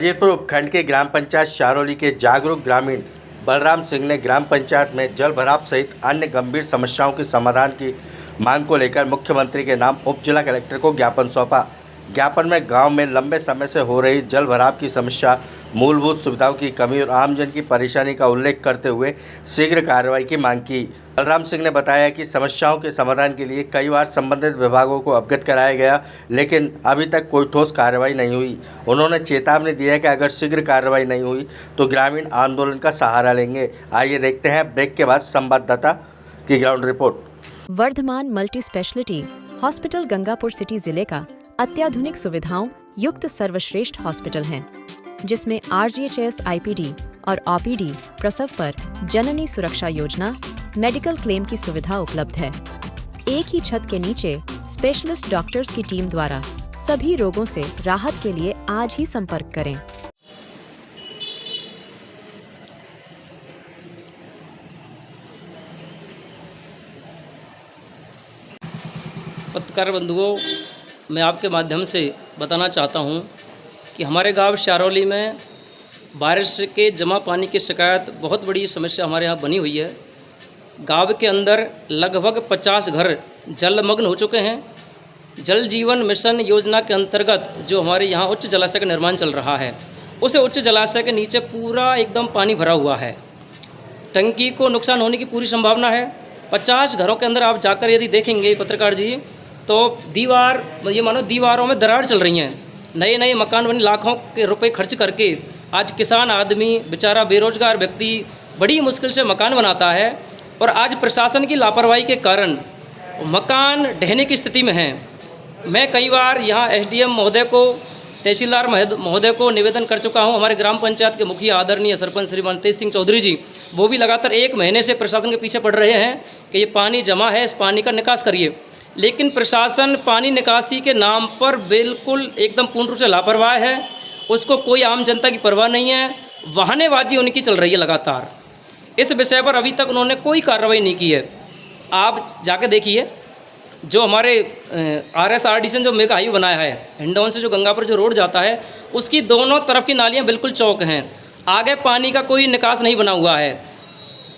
जयपुर उपखंड के ग्राम पंचायत शारोली के जागरूक ग्रामीण बलराम सिंह ने ग्राम पंचायत में जल भराव सहित अन्य गंभीर समस्याओं के समाधान की मांग को लेकर मुख्यमंत्री के नाम उप जिला कलेक्टर को ज्ञापन सौंपा। ज्ञापन में गांव में लंबे समय से हो रही जल भराव की समस्या, मूलभूत सुविधाओं की कमी और आमजन की परेशानी का उल्लेख करते हुए शीघ्र कार्रवाई की मांग की। बलराम सिंह ने बताया कि समस्याओं के समाधान के लिए कई बार संबंधित विभागों को अवगत कराया गया, लेकिन अभी तक कोई ठोस कार्रवाई नहीं हुई। उन्होंने चेतावनी दी है कि अगर शीघ्र कार्रवाई नहीं हुई तो ग्रामीण आंदोलन का सहारा लेंगे। आइए देखते हैं ब्रेक के बाद संवाददाता की ground report. Vardhman multi specialty hospital Gangapur city जिले का अत्याधुनिक सुविधाओं युक्त सर्वश्रेष्ठ हॉस्पिटल है, जिसमें RGHS IPD और OPD प्रसव पर जननी सुरक्षा योजना, मेडिकल क्लेम की सुविधा उपलब्ध है। एक ही छत के नीचे स्पेशलिस्ट डॉक्टर्स की टीम द्वारा सभी रोगों से राहत के लिए आज ही संपर्क करें। पत्रकार बंधुओं, मैं आपके माध्यम से बताना चाहता हूं कि हमारे गांव शारोली में बारिश के जमा पानी की शिकायत बहुत बड़ी समस्या हमारे यहाँ बनी हुई है। गांव के अंदर लगभग 50 घर जलमग्न हो चुके हैं। जल जीवन मिशन योजना के अंतर्गत जो हमारे यहाँ उच्च जलाशय का निर्माण चल रहा है, उस उच्च जलाशय के नीचे पूरा एकदम पानी भरा हुआ है। टंकी को नुकसान होने की पूरी संभावना है। 50 घरों के अंदर आप जाकर यदि देखेंगे पत्रकार जी, तो दीवार, ये मानो दीवारों में दरार चल रही हैं। नए नए मकान बने, लाखों के रुपए खर्च करके आज किसान आदमी बेचारा बेरोजगार व्यक्ति बड़ी मुश्किल से मकान बनाता है, और आज प्रशासन की लापरवाही के कारण मकान ढहने की स्थिति में है। मैं कई बार यहाँ SDM महोदय को, तहसीलदार महोदय को निवेदन कर चुका हूँ। हमारे ग्राम पंचायत के मुखिया आदरणीय सरपंच श्रीमान तेज सिंह चौधरी जी, वो भी लगातार 1 महीने से प्रशासन के पीछे पड़ रहे हैं कि ये पानी जमा है, इस पानी का निकास करिए। लेकिन प्रशासन पानी निकासी के नाम पर बिल्कुल एकदम पूर्ण रूप से लापरवाह है। उसको कोई आम जनता की परवाह नहीं है। बहानेबाजी उनकी चल रही है लगातार। इस विषय पर अभी तक उन्होंने कोई कार्रवाई नहीं की है। आप जाके देखिए, जो हमारे RSRD से जो मेगा हाईवे बनाया है, हिंडौन से जो गंगापुर जो रोड जाता है, उसकी दोनों तरफ की नालियाँ बिल्कुल चौक हैं। आगे पानी का कोई निकास नहीं बना हुआ है।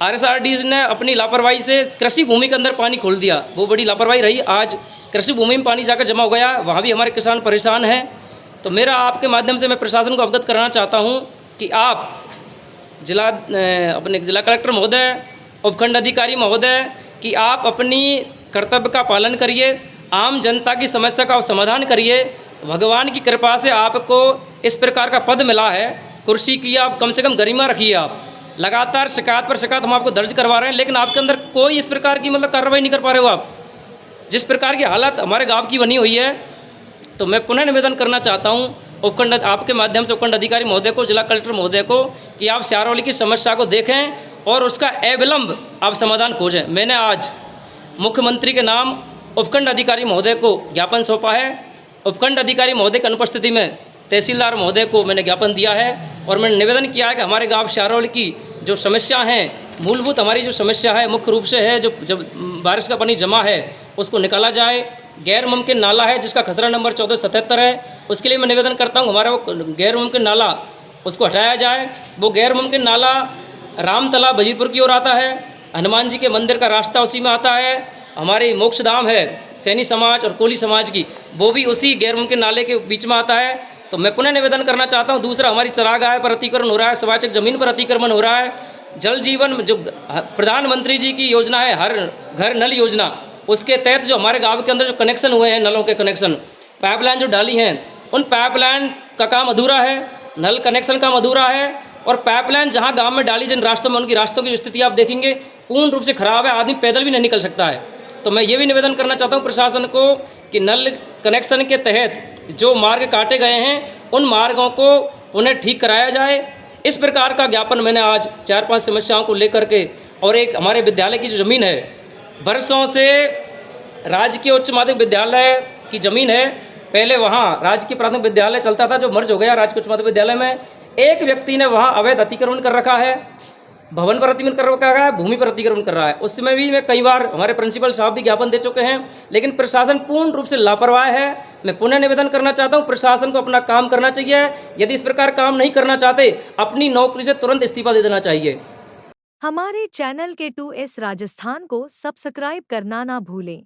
RSRD ने अपनी लापरवाही से कृषि भूमि के अंदर पानी खोल दिया, वो बड़ी लापरवाही रही। आज कृषि भूमि में पानी जाकर जमा हो गया, वहाँ भी हमारे किसान परेशान हैं। तो मेरा आपके माध्यम से मैं प्रशासन को अवगत कराना चाहता हूँ कि आप अपने जिला कलेक्टर महोदय, उपखंड अधिकारी महोदय, कि आप अपनी कर्तव्य का पालन करिए, आम जनता की समस्या का समाधान करिए। भगवान की कृपा से आपको इस प्रकार का पद मिला है, कुर्सी की आप कम से कम गरिमा रखिए। आप लगातार शिकायत पर शिकायत हम आपको दर्ज करवा रहे हैं, लेकिन आपके अंदर कोई इस प्रकार की कार्रवाई नहीं कर पा रहे हो आप। जिस प्रकार की हालत हमारे गाँव की बनी हुई है, तो मैं पुनः निवेदन करना चाहता हूँ उपखंड, आपके माध्यम से उपखंड अधिकारी महोदय को, जिला कलेक्टर महोदय को, कि आप शारोली की समस्या को देखें और उसका अविलंब आप समाधान खोजें। मैंने आज मुख्यमंत्री के नाम उपखंड अधिकारी महोदय को ज्ञापन सौंपा है। उपखंड अधिकारी महोदय की अनुपस्थिति में तहसीलदार महोदय को मैंने ज्ञापन दिया है, और मैंने निवेदन किया है कि हमारे गांव शारोली की जो समस्या हैं, मूलभूत हमारी जो समस्या है मुख्य रूप से है, जो जब बारिश का पानी जमा है उसको निकाला जाए। गैर मुमकिन नाला है जिसका खसरा नंबर 1477 है, उसके लिए मैं निवेदन करता हूँ हमारा वो गैर मुमकिन नाला उसको हटाया जाए। वो गैर मुमकिन नाला रामतला बजीरपुर की ओर आता है, हनुमान जी के मंदिर का रास्ता उसी में आता है। हमारी मोक्षधाम है सैनी समाज और कोली समाज की, वो भी उसी गैर मुमकिन नाले के बीच में आता है। तो मैं पुनः निवेदन करना चाहता हूँ। दूसरा, हमारी चरागाह पर अतिक्रमण हो रहा है, स्वायत्त जमीन पर अतिक्रमण हो रहा है। जल जीवन जो प्रधानमंत्री जी की योजना है, हर घर नल योजना, उसके तहत जो हमारे गाँव के अंदर जो कनेक्शन हुए हैं, नलों के कनेक्शन, पाइपलाइन जो डाली हैं, उन पाइपलाइन का काम अधूरा है, नल कनेक्शन काम अधूरा है। और पाइपलाइन जहाँ गांव में डाली, जिन रास्तों में, उनकी रास्तों की स्थिति आप देखेंगे पूर्ण रूप से खराब है, आदमी पैदल भी नहीं निकल सकता है। तो मैं ये भी निवेदन करना चाहता हूँ प्रशासन को कि नल कनेक्शन के तहत जो मार्ग काटे गए हैं, उन मार्गों को उन्हें ठीक कराया जाए। इस प्रकार का ज्ञापन मैंने आज 4-5 समस्याओं को लेकर के, और एक हमारे विद्यालय की जो ज़मीन है, बरसों से राजकीय उच्च माध्यमिक विद्यालय की ज़मीन है, पहले वहाँ राजकीय प्राथमिक विद्यालय चलता था जो मर्ज हो गया राजकीय उच्च माध्यमिक विद्यालय में। एक व्यक्ति ने वहाँ अवैध अतिक्रमण कर रखा है। भवन पर अतिक्रमण कर रहा है, भूमि पर अतिक्रमण कर रहा है। उसमें भी मैं कई बार हमारे प्रिंसिपल साहब भी ज्ञापन दे चुके हैं, लेकिन प्रशासन पूर्ण रूप से लापरवाह है। मैं पुनः निवेदन करना चाहता हूं, प्रशासन को अपना काम करना चाहिए। यदि इस प्रकार काम नहीं करना चाहते, अपनी नौकरी से तुरंत इस्तीफा दे देना चाहिए। हमारे चैनल के 2S राजस्थान को सब्सक्राइब करना ना भूलें।